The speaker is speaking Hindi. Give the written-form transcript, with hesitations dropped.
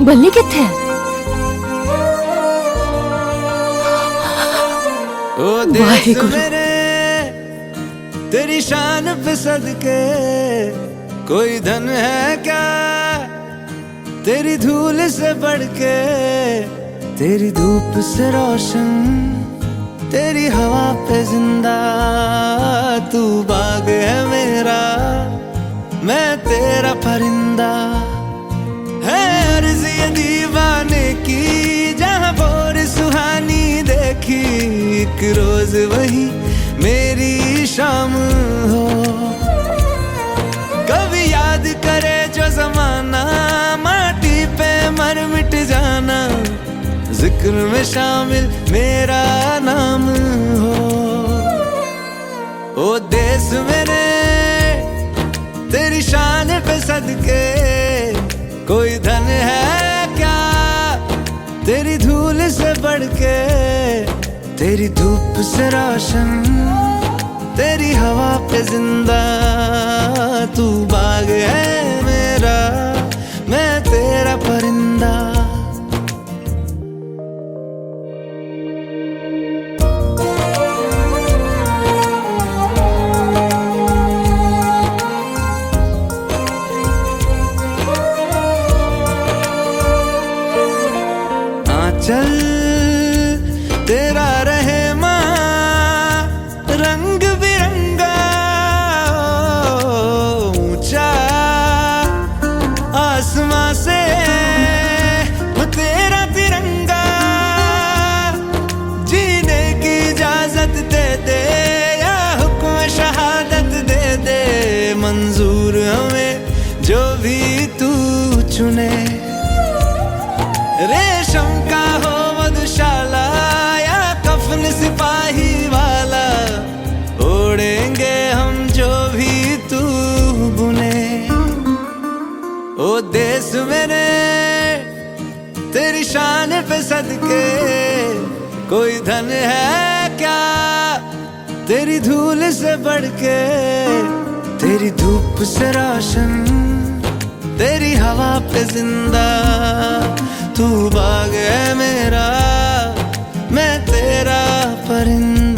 बल्ली कित्थे है? ओ देश मेरे तेरी शान पे सदके, कोई धन है क्या तेरी धूल से बढ़ के। तेरी धूप से रोशन, तेरी हवा पे जिंदा, तू बाग है मेरा, मैं तेरा परिंदा। है अर्ज़ ये दीवाने की, जहाँ बोर सुहानी देखी, एक रोज वही मेरी शाम हो। कभी याद करे जो जमाना, माटी पे मर मिट जाना, जिक्र में शामिल मेरा नाम हो। ओ देश मेरे तेरी शान पे सदके, कोई धन है क्या तेरी धूल से बढ़ के। तेरी धूप से रोशन, तेरी हवा पे जिंदा, तू बाग है मेरा, मैं तेरा परिंदा। चल तेरा रहे माँ रंग बिरंगा, ऊंचा आसमां से तेरा तिरंगा। जीने की इजाजत दे दे, या हुक्म शहादत दे दे, मंजूर हमें जो भी तू चुने। रेशम का हो मधुशाला, या कफन सिपाही वाला, ओढ़ेंगे हम जो भी तू बुने। ओ देश मेरे तेरी शान पे सदके, कोई धन है क्या तेरी धूल से बढ़ के। तेरी धूप से रोशन, तेरी हवा पे जिंदा, तू बाग है मेरा, मैं तेरा परिंदा।